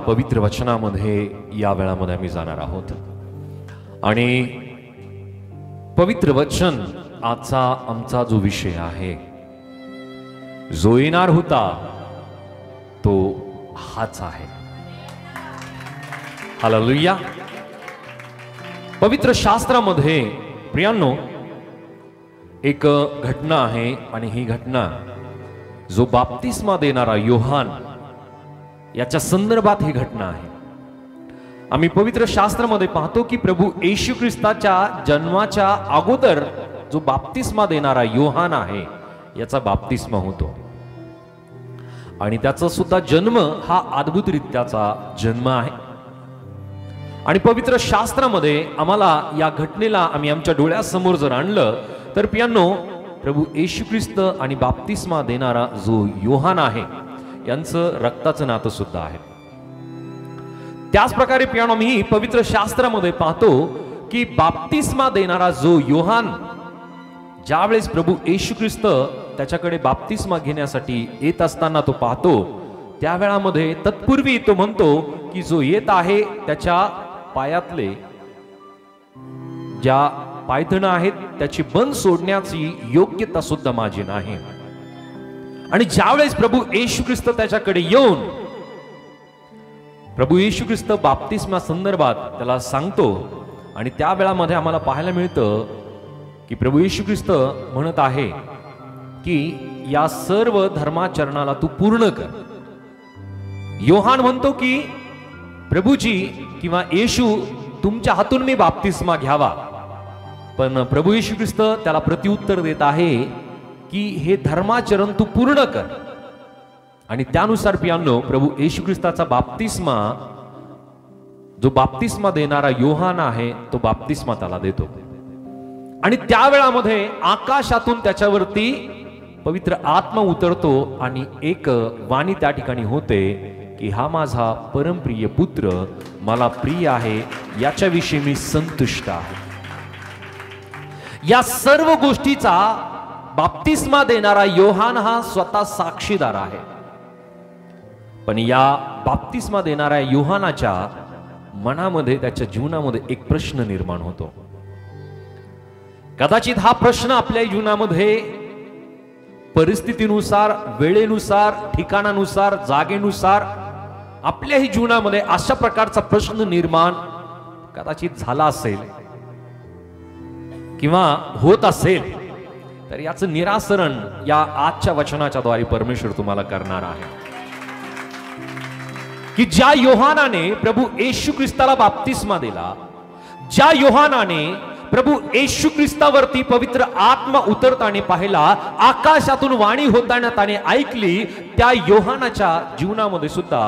पवित्र वचनामध्ये या वेळामध्ये आम्ही जाणार आहोत आणि पवित्र वचन आजचा आमचा जो विषय आहे, जो येणार होता तो हाच आहे. हालेलुया. पवित्र शास्त्रामध्ये प्रियांनो एक घटना आहे आणि ही घटना जो बाप्तिस्मा देणारा योहान याच्या संदर्भात ही घटना आहे. आम्ही पवित्र शास्त्रामध्ये पाहतो की प्रभू येशू ख्रिस्ताच्या जन्माच्या अगोदर जो बाप्तिस्मा देणारा योहान आहे याचा बाप्तिस्मा होतो आणि त्याचा सुद्धा जन्म हा अद्भुतरित्याचा जन्म आहे. आणि पवित्र शास्त्रामध्ये आम्हाला या घटनेला आम्ही आमच्या डोळ्यासमोर जर आणलं तर प्रियांनो, प्रभू येशू ख्रिस्त आणि बाप्तिस्मा देणारा जो योहान आहे यांचं रक्ताचं नातं सुद्धा आहे. त्याच प्रकारे प्रियांनो, मी पवित्र शास्त्रामध्ये पाहतो की बाप्तिस्मा देणारा जो योहान ज्यावेळेस प्रभू येशू ख्रिस्त त्याच्याकडे बाप्तिस्मा घेण्यासाठी येत असताना तो पाहतो, त्यावेळामध्ये तत्पूर्वी तो म्हणतो की जो येत आहे त्याच्या पायातले ज्या पायथण आहेत त्याची बंद सोडण्याची योग्यता सुद्धा माझी नाही. आणि ज्यावेळेस प्रभू येशू ख्रिस्त त्याच्याकडे येऊन प्रभू येशू ख्रिस्त बाप्तिस्मा संदर्भात त्याला सांगतो आणि त्या वेळामध्ये आम्हाला पाहायला मिळतं की प्रभू येशू ख्रिस्त म्हणत आहे की या सर्व धर्माचरणाला तू पूर्ण कर. योहान म्हणतो की प्रभूजी किंवा येशू तुमच्या हातून मी बाप्तिस्मा घ्यावा, पण प्रभू येशू ख्रिस्त त्याला प्रत्युत्तर देत आहे की हे धर्माचरण तू पूर्ण कर. आणि त्यानुसार प्रियांनो, प्रभू येशू ख्रिस्ताचा बाप्तिस्मा जो बाप्तिस्मा देणारा योहान आहे तो बाप्तिस्मा त्याला देतो. आणि त्यावेळामध्ये आकाशातून त्याच्यावरती पवित्र आत्मा उतरतो आणि एक वाणी त्या ठिकाणी होते की हा माझा परमप्रिय पुत्र मला प्रिय आहे, याच्याविषयी मी संतुष्ट आहे. या सर्व गोष्टीचा बाप्तिस्मा देणारा योहान हा स्वतः साक्षीदार आहे. पण या बाप्तिस्मा देणाऱ्या योहानाच्या मनामध्ये, त्याच्या जीवनामध्ये एक प्रश्न निर्माण होतो. कदाचित हा प्रश्न आपल्या जीवनामध्ये परिस्थितीनुसार, वेळेनुसार, ठिकाणानुसार, जागेनुसार आपल्याही जीवनामध्ये अशा प्रकारचा प्रश्न निर्माण कदाचित झाला असेल किंवा होत असेल, तर याचं निराकरण या आजच्या वचनाच्या द्वारे परमेश्वर तुम्हाला करणार आहे. की ज्या योहानाने प्रभू येशू ख्रिस्ताला बाप्तिस्मा दिला, ज्या योहानाने प्रभू येशू ख्रिस्तावरती पवित्र आत्मा उतरताना पाहिला, आकाशातून वाणी होताना त्याने ऐकली, त्या योहानाच्या जीवनामध्ये सुद्धा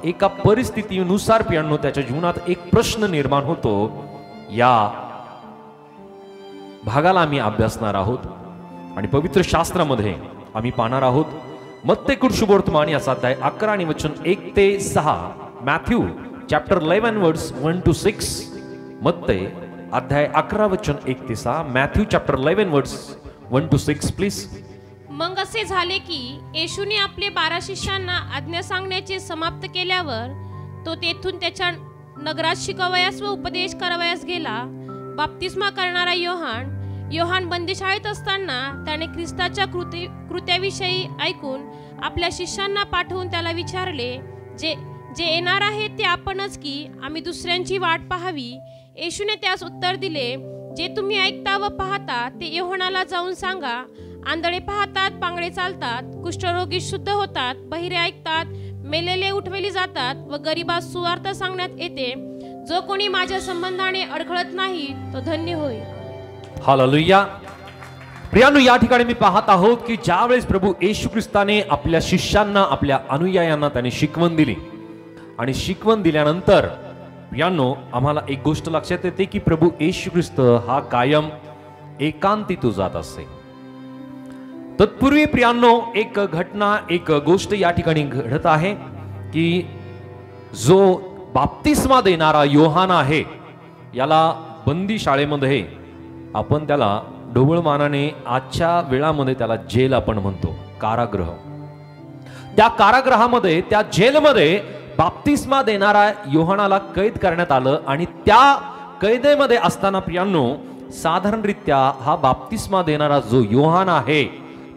एका परिस्थितीनुसार प्रियांनो त्याच्या जीवनात एक प्रश्न निर्माण होतो. या भागाला आम्ही अभ्यासणार आहोत आणि पवित्र शास्त्रामध्ये आम्ही पाहणार आहोत मत्ते शुभवर्तमान याचा अध्याय 11 आणि वचन 1 ते 6. मॅथ्यू चॅप्टर 11 वर्स 1 to 6. मत्ते अध्याय 11 वचन 1 ते 6. मॅथ्यू चॅप्टर 11 वर्स 1 to 6 प्लीज. मग असे झाले की येशूने आपले 12 शिष्यांना आज्ञा सांगण्याचे समाप्त केल्यावर तो तेथून त्याच्या नगरात शिकवयास व उपदेश करावयास गेला. बाप्तिस्मा करणारा योहान बंदीशाळेत असताना त्याने ख्रिस्ताच्या कृत्याविषयी ऐकून आपल्या शिष्यांना पाठवून त्याला विचारले, जे येणार आहे ते आपणच की आम्ही दुसऱ्यांची वाट पाहावी? येशूने त्यास उत्तर दिले, जे तुम्ही ऐकता व पाहता ते योहानाला जाऊन सांगा. आंधळे पाहतात, पांगळे चालतात, कुष्ठरोगी शुद्ध होतात, बहिरे ऐकतात, मेलेले उठवले जातात व गरीबास सुवार्ता सांगण्यात येते. जो कोणी माझ्या संबंधाने अडखळत नाही तो धन्य होईल. हालेलुया. प्रियांनो, या ठिकाणी मी पाहत आहोत की ज्यावेळेस प्रभू येशू ख्रिस्ताने आपल्या शिष्यांना, आपल्या अनुयायांना त्याने शिकवण दिली आणि शिकवण दिल्यानंतर प्रियांनो आम्हाला एक गोष्ट लक्षात येते की प्रभू येशू ख्रिस्त हा कायम एकांती जात असे. तत्पूर्वी प्रियांनो एक घटना, एक गोष्ट या ठिकाणी घडत आहे की जो बाप्तिस्मा देणारा योहान आहे याला बंदी शाळेमध्ये आपण त्याला ढोबळमानाने आजच्या वेळामध्ये त्याला जेल आपण म्हणतो, कारागृह. त्या कारागृहामध्ये, त्या जेलमध्ये बाप्तिस्मा देणारा योहानाला कैद करण्यात आलं आणि त्या कैदेमध्ये असताना प्रियांनो साधारणरित्या हा बाप्तिस्मा देणारा जो योहान आहे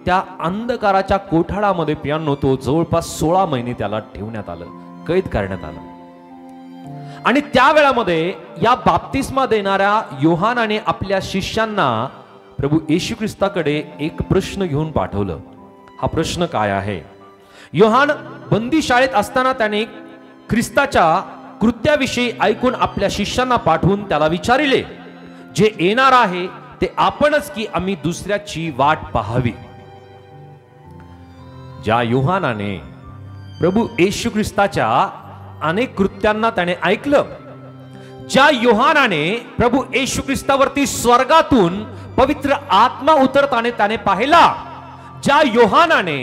त्या अंधकाराच्या कोठारामध्ये प्रियांनो तो जवळपास 16 महिने त्याला ठेवण्यात आलं, कैद करण्यात आलं. आणि त्या वेळामध्ये या बाप्तिस्मा देणाऱ्या योहानाने आपल्या शिष्यांना प्रभू येशू ख्रिस्ताकडे एक प्रश्न घेऊन पाठवलं. हा प्रश्न काय आहे? योहान बंदीशाळेत असताना त्याने ख्रिस्ताच्या कृत्याविषयी ऐकून आपल्या शिष्यांना पाठवून त्याला विचारिले, जे येणार आहे ते आपणच की आम्ही दुसऱ्याची वाट पाहावी? ज्या योहानाने प्रभू येशू ख्रिस्ताच्या अनेक कृत्यांना त्याने ऐकलं, ज्या योहानाने प्रभू येशू ख्रिस्तावरती स्वर्गातून पवित्र आत्मा उतरताना त्याने पाहिला, ज्या योहानाने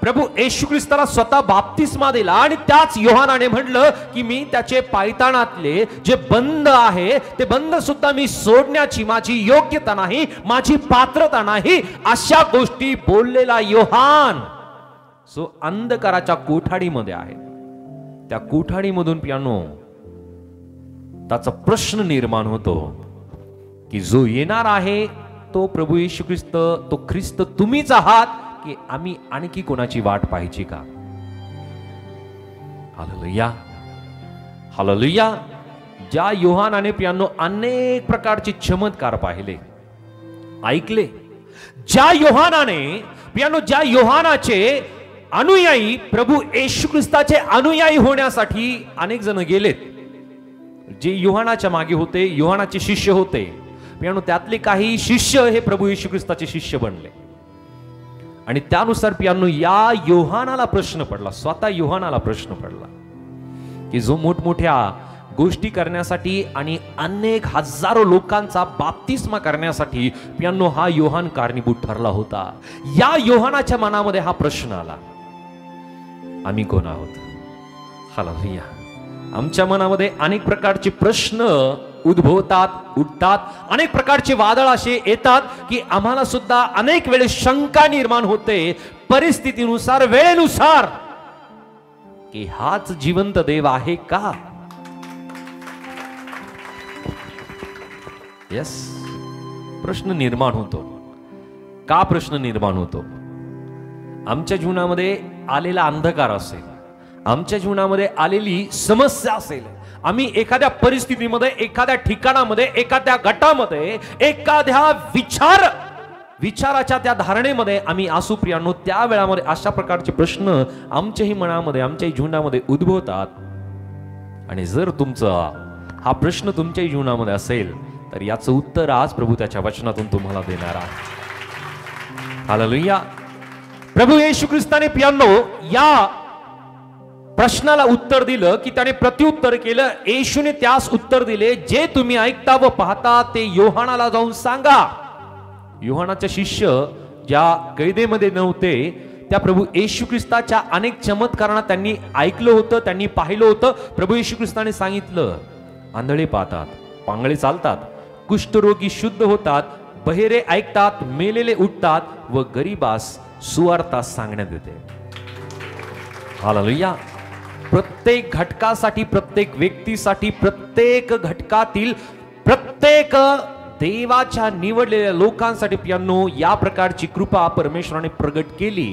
प्रभू येशू ख्रिस्ताला स्वतः बाप्तिस्मा दिला आणि त्याच योहानाने म्हटलं की मी त्याचे पायताणातले जे बंद आहे ते बंद सुद्धा मी सोडण्याची माझी योग्यता नाही, माझी पात्रता नाही, अशा गोष्टी बोललेला योहान जो अंधकाराच्या कोठाडीमध्ये आहे. त्या कोठाडीमधून प्रियांनो त्याचा प्रश्न निर्माण होतो की जो येणार आहे तो प्रभू येशू ख्रिस्त, तो ख्रिस्त तुम्हीच आहात की आम्ही आणखी कोणाची वाट पाहायची का? Hallelujah, hallelujah. ज्या योहानाने प्रियांनो अनेक प्रकारचे चमत्कार पाहिले, ऐकले, ज्या योहानाने प्रियांनो ज्या योहानाचे अनुयायी प्रभू येशू ख्रिस्ताचे अनुयायी होण्यासाठी अनेक जण गेलेत, जे योहानाच्या मागे होते, योहानाचे शिष्य होते प्रियांनो, त्यातले काही शिष्य हे प्रभू येशू ख्रिस्ताचे शिष्य बनले. आणि त्यानुसार प्रियांनो या योहानाला प्रश्न पडला, स्वतः योहानाला प्रश्न पडला की जो मोठमोठ्या गोष्टी करण्यासाठी आणि अनेक हजारो लोकांचा बाप्तिस्मा करण्यासाठी प्रियांनो हा योहान कारणीभूत ठरला होता. या योहानाच्या मनामध्ये हा प्रश्न आला, आम्ही कोण आहोत? हालेलुया. आमच्या मनामध्ये अनेक प्रकारचे प्रश्न उद्भवतात, उठतात, अनेक प्रकारचे वादळ असे येतात की आम्हाला सुद्धा अनेक वेळेस शंका निर्माण होते परिस्थितीनुसार, वेळेनुसार, की हाच जिवंत देव आहे का? यस, प्रश्न निर्माण होतो. का प्रश्न निर्माण होतो? आमच्या जीवनामध्ये आलेला अंधकार असेल, आमच्या जीवनामध्ये आलेली समस्या असेल, आम्ही एखाद्या परिस्थितीमध्ये, एखाद्या ठिकाणामध्ये, एखाद्या गटामध्ये, एखाद्या विचाराच्या त्या धारणेमध्ये आम्ही असू प्रियांनो, त्या वेळामध्ये अशा प्रकारचे प्रश्न आमच्याही मनामध्ये, आमच्याही जीवनामध्ये उद्भवतात. आणि जर तुमचा हा प्रश्न तुमच्याही जीवनामध्ये असेल तर याचं उत्तर आज प्रभू त्याच्या वचनातून तुम्हाला देणार आहे. हालेलुया. प्रभू येशू ख्रिस्ताने प्रियांनो या प्रश्नाला उत्तर दिलं की त्याने प्रत्युत्तर केलं. येशूने त्यास उत्तर दिले, जे तुम्ही ऐकता व पाहता ते योहानाला जाऊन सांगा. योहानाचे शिष्य ज्या कैदेमध्ये नव्हते त्या प्रभू येशू ख्रिस्ताच्या अनेक चमत्कारांना त्यांनी ऐकलं होतं, त्यांनी पाहिलं होतं. प्रभू येशू ख्रिस्ताने सांगितलं, आंधळे पाहतात, पांगळे चालतात, कुष्ठरोगी शुद्ध होतात, बहिरे ऐकतात, मेलेले उठतात व गरीबास सुवार्ता सांगण्यात येते. हालेलुया. प्रत्येक घटकासाठी, प्रत्येक व्यक्तीसाठी, प्रत्येक घटकातील प्रत्येक देवाच्या निवडलेल्या लोकांसाठी प्रियांनो या प्रकारची कृपा परमेश्वराने प्रगट केली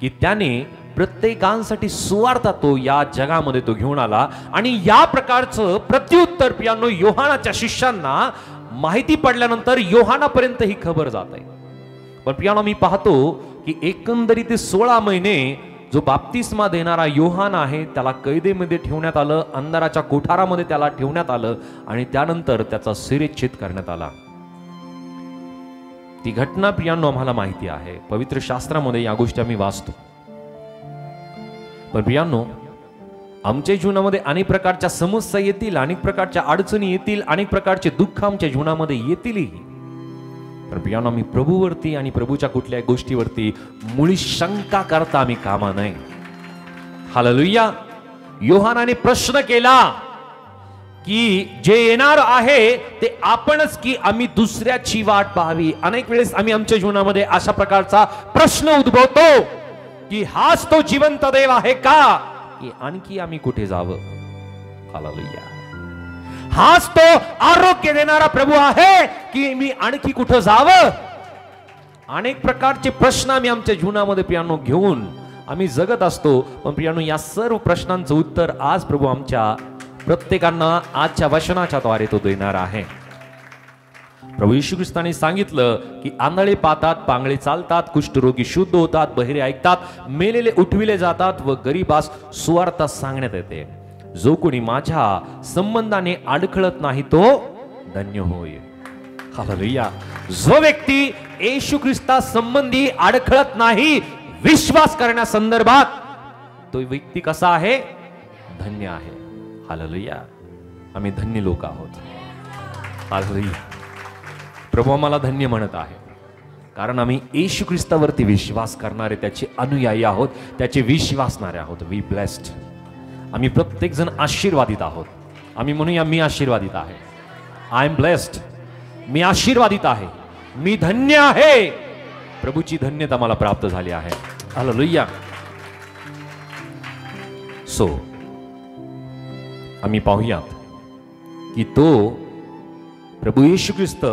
की त्याने प्रत्येकांसाठी सुवार्ता तो या जगामध्ये तो घेऊन आला. आणि या प्रकारचं प्रत्युत्तर प्रियांनो योहानाच्या शिष्यांना माहिती पडल्यानंतर योहानापर्यंत ही खबर जात आहे. पण प्रियांनो मी पाहतो की एकंदरीत 16 महिने जो बाप्तिस्मा देणारा योहान आहे त्याला कैदेमध्ये ठेवण्यात आलं, अंधाराच्या कोठारामध्ये त्याला ठेवण्यात आलं आणि त्यानंतर त्याचा शिरच्छेद करण्यात आला. ती घटना प्रियांनो आम्हाला माहिती आहे, पवित्र शास्त्रामध्ये या गोष्टी आम्ही वाचतो. पण प्रियांनो आमच्या जीवनामध्ये अनेक प्रकारच्या समस्या येतील, अनेक प्रकारच्या अडचणी येतील, अनेक प्रकारचे दुःख आमच्या जीवनामध्ये येतीलही. तर प्रियांनो आम्ही प्रभूवरती आणि प्रभूच्या कुठल्याही गोष्टीवरती मुळी शंका करता आम्ही कामा नाही. हालेलुया. योहानाने प्रश्न केला की जे येणार आहे ते आपणच की आम्ही दुसऱ्याची वाट पाहावी. अनेक वेळेस आम्ही आमच्या जीवनामध्ये अशा प्रकारचा प्रश्न उद्भवतो की हाच तो जिवंत देव आहे का, की आणखी आम्ही कुठे जावं? हालेलुया. हाच तो आरोग्य देणारा प्रभू आहे की मी आणखी कुठं जावं? अनेक प्रकारचे प्रश्न आम्ही आमच्या जीवनामध्ये प्रियानो घेऊन आम्ही जगत असतो, पण प्रियानो या सर्व प्रश्नांचं उत्तर आज प्रभू आमच्या प्रत्येकांना आजच्या वचनाच्या द्वारे तो देणार आहे. प्रभू येशू ख्रिस्ताने सांगितलं की आंधळे पाहतात, पांगळे चालतात, कुष्ठरोगी शुद्ध होतात, बहिरे ऐकतात, मेलेले उठविले जातात व गरीबास सुवार्ता सांगण्यात येते. जो कोणी माझ्या संबंधाने अडखळत नाही तो धन्य होय. हालेलुया. जो व्यक्ती येशू ख्रिस्ता संबंधी अडखळत नाही विश्वास करण्या संदर्भात, तो व्यक्ती कसा आहे? धन्य आहे. हालेलुया. आम्ही धन्य लोक आहोत. हालेलुया. प्रभू आम्हाला धन्य म्हणत आहे कारण आम्ही येशू ख्रिस्तावरती विश्वास करणारे त्याचे अनुयायी आहोत, त्याचे विश्वासणारे आहोत. We blessed. आम्ही प्रत्येक जण आशीर्वादित आहोत. आम्ही म्हणूया मी आशीर्वादित आहे. I am blessed. मी आशीर्वादित आहे, मी धन्य आहे. प्रभूची धन्यता मला प्राप्त झाली आहे. हालेलुया. सो आम्ही पाहूयात की तो प्रभू येशू ख्रिस्त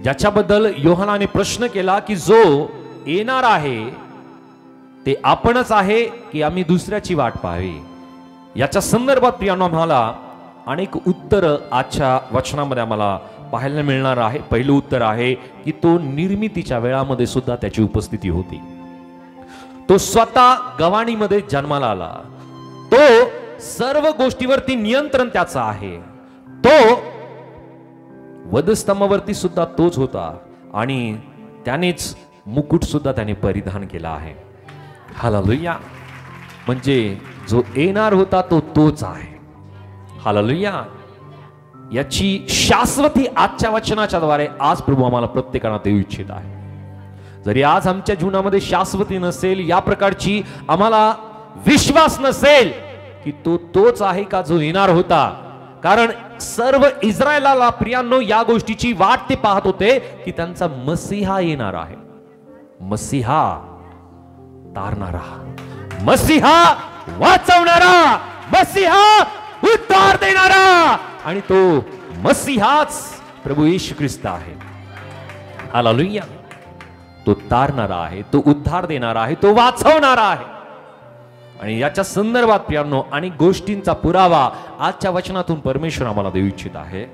ज्याच्याबद्दल योहानाने प्रश्न केला की जो येणार आहे ते आपणच आहे की आम्ही दुसऱ्याची वाट पाहावी, याच्या संदर्भात प्रियानो आम्हाला अनेक उत्तर आजच्या वचनामध्ये आम्हाला पाहायला मिळणार आहे. पहिलं उत्तर आहे की तो निर्मितीच्या वेळामध्ये सुद्धा त्याची उपस्थिती होती. तो स्वतः गवाणीमध्ये जन्माला आला. तो सर्व गोष्टीवरती नियंत्रण त्याचं आहे. तो वधस्तंभावरती सुद्धा तोच होता आणि त्यानेच मुकुट सुद्धा त्याने परिधान केला आहे. हालेलुया. म्हणजे जो येणार होता तो तोच आहे. हालेलुया. याची शाश्वती आजच्या वचनाच्या द्वारे आज प्रभू आम्हाला प्रत्येकाला देऊ इच्छित आहे. जरी आज आमच्या जीवनामध्ये शाश्वती नसेल, या प्रकारची आम्हाला विश्वास नसेल की तो तोच आहे का जो येणार होता, कारण सर्व इस्रायलाला प्रियांनो या गोष्टीची वाट ते पाहत होते की त्यांचा मसीहा येणार आहे. मसीहा तारणारा, मसीहा वाचवणारा, मसीहा उद्धार देणारा, आणि तो मसीहाच प्रभू येशू ख्रिस्त आहे. हालेलुया. तो तारणारा आहे, तो उद्धार देणारा आहे, तो वाचवणारा आहे. आणि याच्या संदर्भात प्रियांनो अनेक गोष्टींचा पुरावा आजच्या वचनातून परमेश्वर आम्हाला देऊ इच्छित आहे.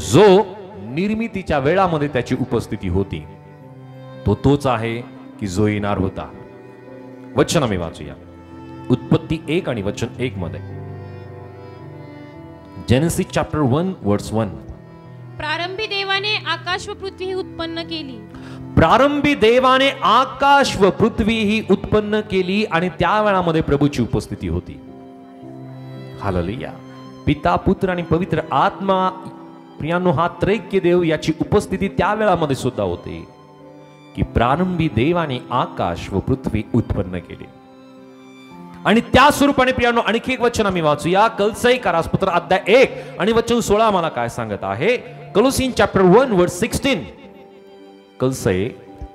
जो निर्मितीच्या वेळामध्ये त्याची उपस्थिती होती तो तोच आहे की जो येणार होता. वचन आम्ही वाचूया. उत्पत्ती 1 आणि वचन 1 मध्ये. जेनेसिस चॅप्टर 1 वर्स 1. प्रारंभी देवाने आकाश व पृथ्वी ही उत्पन्न केली. प्रारंभी देवाने आकाश व पृथ्वी ही उत्पन्न केली आणि त्या वेळामध्ये प्रभूची उपस्थिती होती. हालेलुया. पिता, पुत्र आणि पवित्र आत्मा प्रियांनो हा त्रैक्य देव याची उपस्थिती त्या वेळामध्ये सुद्धा होते की प्रारंभी देवाने आकाश व पृथ्वी उत्पन्न केली. आणि त्या स्वरूपाने प्रियांनो आणखी एक वचन आम्ही वाचूया. कलसई कारासपत्र अध्याय 1 आणि वचन 16 मला काय सांगत आहे. कोलोसियन चॅप्टर 1 वर्स 16. कलसई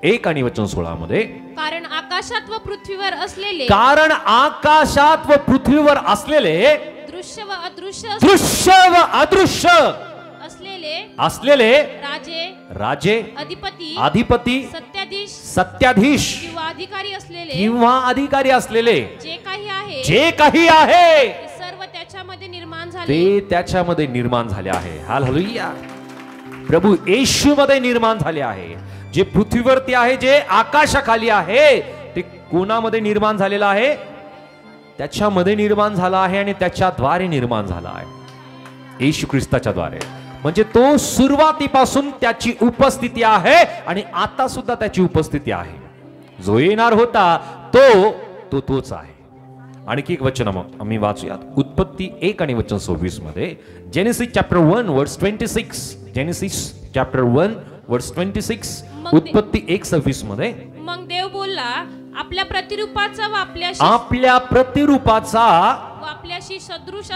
1 आणि वचन 16 मध्ये. कारण आकाशात व पृथ्वीवर असलेले, कारण आकाशात व पृथ्वीवर असलेले, दृश्य व अदृश्य, दृश्य व अदृश्य असलेले राजे, राजे, अधिपती, अधिपती, सत्याधीश, सत्याधीश किंवा अधिकारी असलेले जे काही आहे ते सर्व त्याच्यामध्ये निर्माण झाले, ते त्याच्यामध्ये निर्माण झाले आहे. हालेलुया. प्रभू येशू मध्ये निर्माण झाले आहे. जे पृथ्वीवरती आहे, जे आकाशाखाली आहे, ते कोणामध्ये निर्माण झालेलं आहे? त्याच्यामध्ये निर्माण झाला आहे आणि त्याच्याद्वारे निर्माण झाला आहे. येशू ख्रिस्ताच्या द्वारे. म्हणजे तो सुरुवातीपासून त्याची उपस्थिती आहे आणि आता सुद्धा त्याची उपस्थिती आहे. जो येणार होता तोच आहे. आणखी एक वचन आम्ही वाचूया. उत्पत्ती 1 आणि वचन 26 मध्ये. जेनेसिस चॅप्टर 1 वर्स 26. जेनेसिस चॅप्टर 1 वर्स 26. उत्पत्ती 1:26 मध्ये. मग देव बोलला, आपल्या प्रतिरूपाचा व आपल्याशी सदृश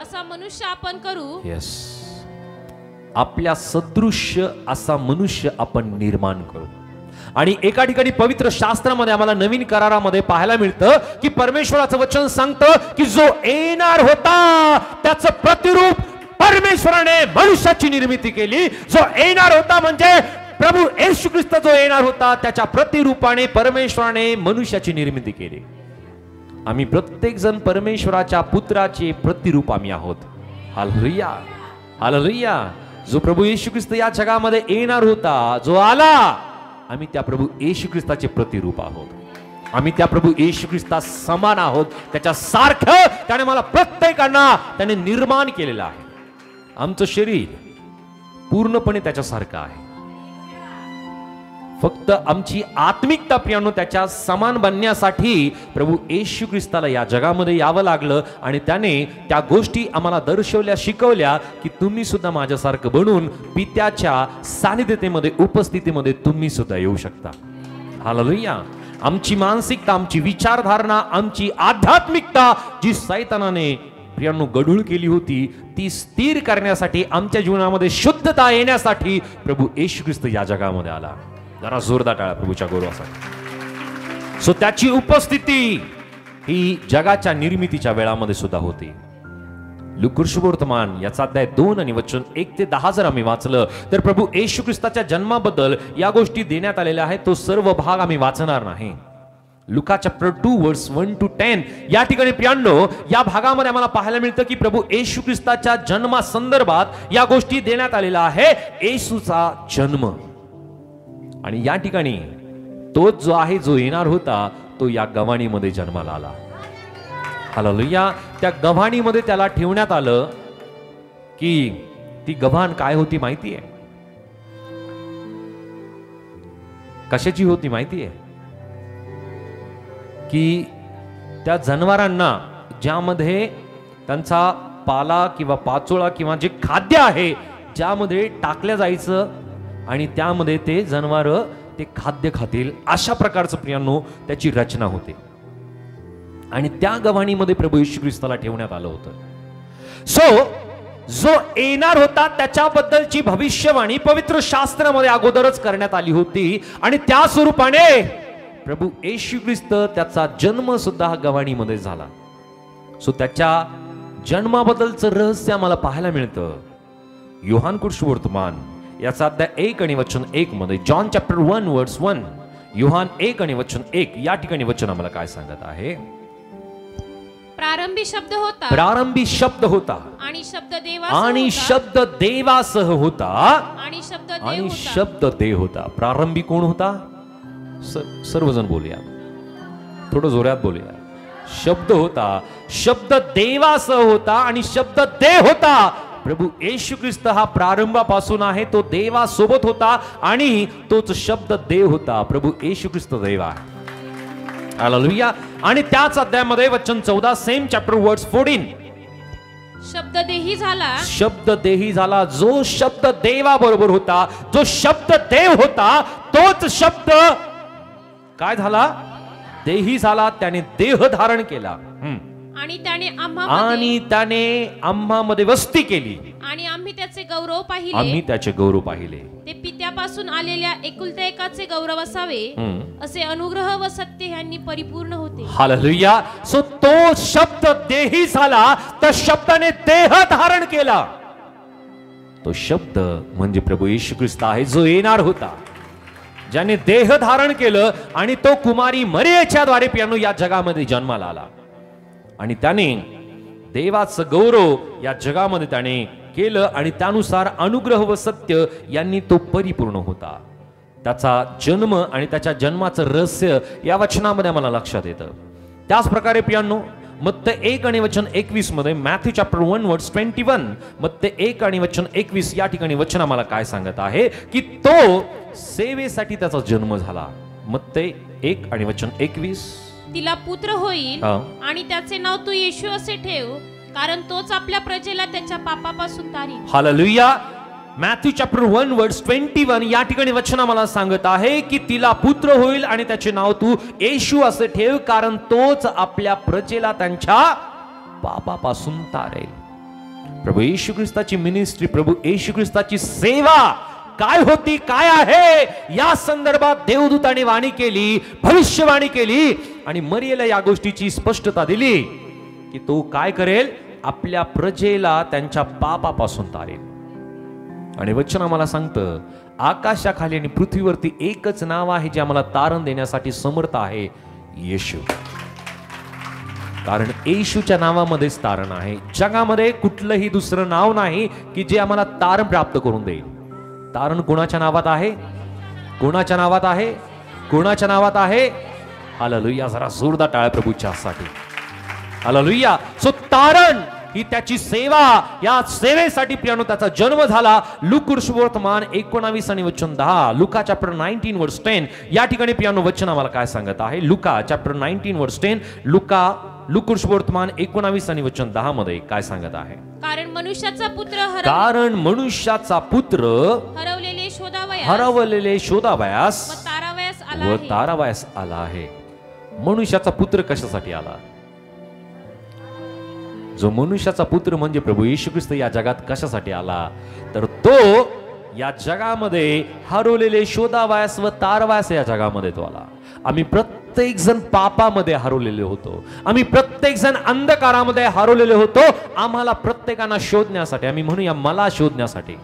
असा मनुष्य आपण करू. येस. आपल्या सदृश्य असा मनुष्य आपण निर्माण करू. आणि एका ठिकाणी पवित्र शास्त्रामध्ये आम्हाला नवीन करारामध्ये पाहायला मिळतं की परमेश्वराचं वचन सांगतं की जो येणार होता त्याचं प्रतिरूप परमेश्वराने मनुष्याची निर्मिती केली. जो येणार होता म्हणजे प्रभू येशू ख्रिस्त जो येणार होता त्याच्या प्रतिरूपाने परमेश्वराने मनुष्याची निर्मिती केली. आम्ही प्रत्येक जण परमेश्वराच्या पुत्राचे प्रतिरूप आम्ही आहोत. Hallelujah, hallelujah. जो प्रभू येशू ख्रिस्त या जगामध्ये येणार होता, जो आला, आम्ही त्या प्रभू येशू ख्रिस्ताचे प्रतिरूप आहोत. आम्ही त्या प्रभू येशू ख्रिस्ता समान आहोत. त्याच्या सारखं त्याने मला प्रत्येकांना त्याने निर्माण केलेलं आहे. आमचं शरीर पूर्णपणे त्याच्यासारखं आहे. फक्त आमची आत्मिकता प्रियानो त्याच्या समान बनण्यासाठी प्रभू येशू ख्रिस्ताला या जगामध्ये यावं लागलं आणि त्याने त्या गोष्टी आम्हाला दर्शवल्या, शिकवल्या की तुम्ही सुद्धा माझ्यासारखं बनून पित्याच्या सानिध्यतेमध्ये, उपस्थितीमध्ये तुम्ही सुद्धा येऊ शकता. हालेलुया. आमची मानसिकता, आमची विचारधारणा, आमची आध्यात्मिकता जी सैतानाने प्रियांनो गढूळ केली होती ती स्थिर करण्यासाठी, आमच्या जीवनामध्ये शुद्धता येण्यासाठी प्रभू येशू ख्रिस्त या जगामध्ये आला. जरा जोरदार टाळा प्रभूच्या गौरवासाठी. सो त्याची उपस्थिती ही जगाच्या निर्मितीच्या वेळामध्ये सुद्धा होती. लूका शुभवर्तमान याचा अध्याय 2 आणि वचन 1 ते 10 जर आम्ही वाचलं तर प्रभू येशू ख्रिस्ताच्या जन्माबद्दल या गोष्टी देण्यात आलेल्या आहेत. तो सर्व भाग आम्ही वाचणार नाही. लुका चॅप्टर 2 वर्स 1 to 10 या ठिकाणी प्रियांनो या भागामध्ये आम्हाला पाहायला मिळतं की प्रभू येशू ख्रिस्ताच्या जन्मासंदर्भात या गोष्टी देण्यात आलेल्या आहे. येशूचा जन्म आणि या ठिकाणी तोच जो आहे, जो येणार होता, तो या गव्हाणीमध्ये जन्माला आला. हालेलुया. त्या गव्हाणीमध्ये त्याला ठेवण्यात आलं की ती गव्हाण काय होती माहिती आहे? कशाची होती माहिती आहे? की त्या जनावरांना ज्यामध्ये त्यांचा पाला किंवा पाचोळा किंवा जे खाद्य आहे ज्यामध्ये टाकल्या जायचं आणि त्यामध्ये ते जनावर ते खाद्य खातील, अशा प्रकारचं प्रियांनो त्याची रचना होते. आणि त्या गव्हाणीमध्ये प्रभू येशू ख्रिस्ताला ठेवण्यात आलं होतं. सो जो येणार होता त्याच्याबद्दलची भविष्यवाणी पवित्र शास्त्रामध्ये अगोदरच करण्यात आली होती आणि त्या स्वरूपाने प्रभू येशू ख्रिस्त त्याचा जन्म सुद्धा गव्हाणीमध्ये झाला. सो त्याच्या जन्माबद्दलचं रहस्य आम्हाला पाहायला मिळतं योहान सुवर्तमान याचा अध्याय 1 आणि वचन 1 मध्ये. जॉन चॅप्टर 1 वर्स 1. योहान 1 आणि वचन 1 या ठिकाणी वचन आम्हाला काय सांगत आहे? प्रारंभी शब्द होता, प्रारंभी शब्द होता आणि शब्द देवासह होता आणि शब्द देव होता. प्रारंभी कोण होता? सर्वजण बोलूया, थोडं जोरात बोलूया. शब्द होता, शब्द देवासह होता आणि शब्द देव होता. प्रभू येशू ख्रिस्त हा प्रारंभापासून आहे, तो देवासोबत होता आणि तोच शब्द देव होता. प्रभू येशू ख्रिस्त देव आहे. हालेलुया. आणि त्याच अध्यायामध्ये वचन 14 सेम चॅप्टर वर्ड्स 14 शब्द देही झाला, शब्द देही झाला. जो शब्द देवा बरोबर होता, जो शब्द देव होता, तोच शब्द काय झाला? देही झाला. त्याने देह धारण केला आणि त्याने आम्हामध्ये वस्ती केली आणि आम्ही त्याचे गौरव पाहिले. आम्ही त्याचे गौरव पाहिले. ते पित्यापासून आलेल्या एकुलत्या एकाचे गौरव असावे असे अनुग्रह व सत्य ह्यांनी परिपूर्ण होते. हालेलुया. सो तो शब्द देही झाला, त्या शब्दाने देह धारण केला. तो शब्द म्हणजे प्रभू येशू ख्रिस्त आहे, जो येणार होता, ज्याने देह धारण केलं आणि तो कुमारी मरियेच्या द्वारे पियानो या जगामध्ये जन्माला आला आणि त्याने देवाचं गौरव या जगामध्ये त्याने केलं आणि त्यानुसार अनुग्रह व सत्य यांनी तो परिपूर्ण होता. त्याचा जन्म आणि त्याच्या जन्माचं रहस्य या वचनामध्ये आम्हाला लक्षात येतं. त्याच प्रकारे पियानो मत्ते 1 आणि वचन 21 मध्ये, मॅथ्यू चॅप्टर 1 वर्स 21, मत्ते 1 आणि वचन 21 या ठिकाणी वचन आम्हाला काय सांगत आहे की तो सेवेसाठी त्याचा जन्म झाला. मत्ते 1 आणि वचन 21. तिला पुत्र होईल आणि त्याचे नाव तू येशू असे ठेव, कारण तोच आपल्या प्रजेला त्याच्या पापापासून तारील. हालेलुया. मॅथ्यू चॅप्टर 1 वर्स 21 या ठिकाणी वचन आम्हाला सांगत आहे की तिला पुत्र होईल आणि त्याचे नाव तू येशू असे ठेव, कारण तोच आपल्या प्रजेला त्यांच्या पापापासून तारेल. प्रभू येशू ख्रिस्ताची मिनिस्ट्री, प्रभू येशू ख्रिस्ताची सेवा काय होती, काय आहे, या संदर्भात देवदूताने वाणी केली, भविष्यवाणी केली आणि मरियेला या गोष्टीची स्पष्टता दिली की तो काय करेल, आपल्या प्रजेला त्यांच्या पापापासून तारेल. आणि वचन आम्हाला सांगतं, आकाशाखाली आणि पृथ्वीवरती एकच नाव आहे जे आम्हाला तारण देण्यासाठी समर्थ आहे, येशू. कारण येशूच्या नावामध्येच तारण आहे. जगामध्ये कुठलंही दुसरं नाव नाही की जे आम्हाला तारण प्राप्त करून देईल. तारण कोणाच्या नावात आहे? कोणाच्या नावात आहे? कोणाच्या नावात आहे? हालेलुया. जरा जोरदार टाळ्या प्रभूच्या साठी. हालेलुया. सो तारण ही त्याची सेवा, या सेवेसाठी प्रियानो त्याचा जन्म झाला. लूका सुवर्तमान 19 आणि वचन 10. लुका चॅप्टर 19 वर्स 10. या ठिकाणी प्रियानो वचन आम्हाला काय सांगत आहे? लुका चॅप्टर 19 वर्स 10. लुका सुवर्तमान 19 आणि वचन 10 मध्ये काय सांगत आहे? कारण मनुष्याचा पुत्र हरवलेले शोधावयास व तारावयास आला आहे. मनुष्याचा पुत्र कशासाठी आला? जो मनुष्याचा पुत्र म्हणजे प्रभू येशू ख्रिस्त या जगात कशासाठी आला? तर तो या जगामध्ये हरवलेले शोधावयास व तारवायास या जगामध्ये तो आला. आम्ही प्रत्येक जण पापामध्ये हरवलेले होतो. आम्ही प्रत्येक जण अंधकारामध्ये हरवलेले होतो. आम्हाला प्रत्येकांना शोधण्यासाठी, आम्ही म्हणूया मला शोधण्यासाठी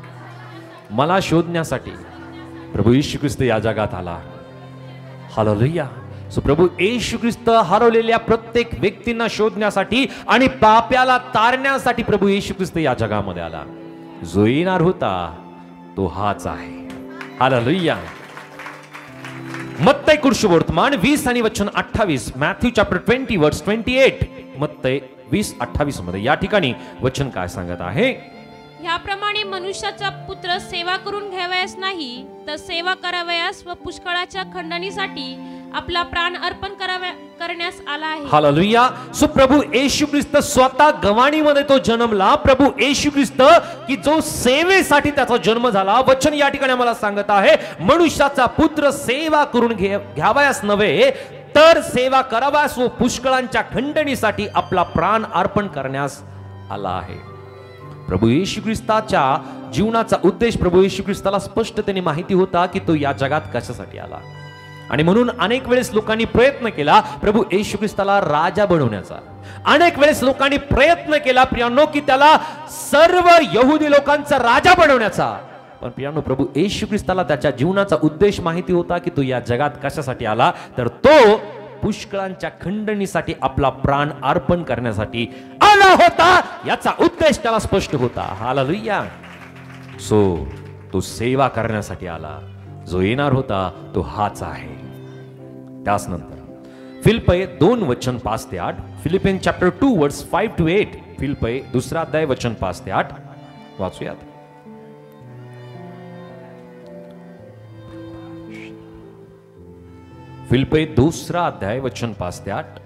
प्रभू येशू ख्रिस्त या जगात आला. हालेलुया. सो प्रभू येशू ख्रिस्त हरवलेल्या प्रत्येक व्यक्तींना शोधण्यासाठी आणि पाप्याला तारण्यासाठी प्रभू येशू ख्रिस्त या जगामध्ये आला. जो येणार होता तो हाच आहे. हालेलुया. मत्तई सुवर्तमान 20 आणि वचन 28. मॅथ्यू चॅप्टर 20 वर्स 28. मत्तई 20:28 मध्ये या ठिकाणी वचन काय सांगत आहे? ह्याप्रमाणे मनुष्याचा पुत्र सेवा करून घ्यावयास नाही, तर सेवा करावयास व पुष्कळाच्या खंडणीसाठी आपला प्राण अर्पण करण्यास आला आहे. हालेलुया. सो प्रभू येशू ख्रिस्त स्वतः गवाणीमध्ये तो जन्मला. प्रभू येशू ख्रिस्त की जो सेवेसाठी त्याचा जन्म झाला. वचन या ठिकाणी मला सांगत आहे, मनुष्याचा पुत्र सेवा करून घ्यावयास नव्हे, तर सेवा करावयास व पुष्कळांच्या खंडणीसाठी आपला प्राण अर्पण करण्यास आला आहे. प्रभू येशू ख्रिस्ताच्या जीवनाचा उद्देश प्रभू येशू ख्रिस्ताला स्पष्टतेने माहिती होता की तो या जगात कशासाठी आला. आणि म्हणून अनेक वेळेस लोकांनी प्रयत्न केला प्रभू येशू ख्रिस्ताला राजा बनवण्याचा. अनेक वेळेस लोकांनी प्रयत्न केला प्रियानो की त्याला सर्व यहुदी लोकांचा राजा बनवण्याचा. पण प्रियानो प्रभू येशू ख्रिस्ताला त्याच्या जीवनाचा उद्देश माहिती होता की तो या जगात कशासाठी आला, तर तो पुष्कळांच्या खंडणीसाठी आपला प्राण अर्पण करण्यासाठी आला होता. याचा उद्देश त्याला स्पष्ट होता. हालेलुया. सो तो सेवा करण्यासाठी आला. जो येणार होता तो हाच आहे. त्याच नंतर फिलिप्पी 2 वचन 5 ते 8. फिलिपियन चॅप्टर 2 वर्स 5 to 8. फिलिप्पी 2 अध्याय वचन 5 ते 8 वाचूयात. फिलिप्पी 2 अध्याय वचन 5 ते 8.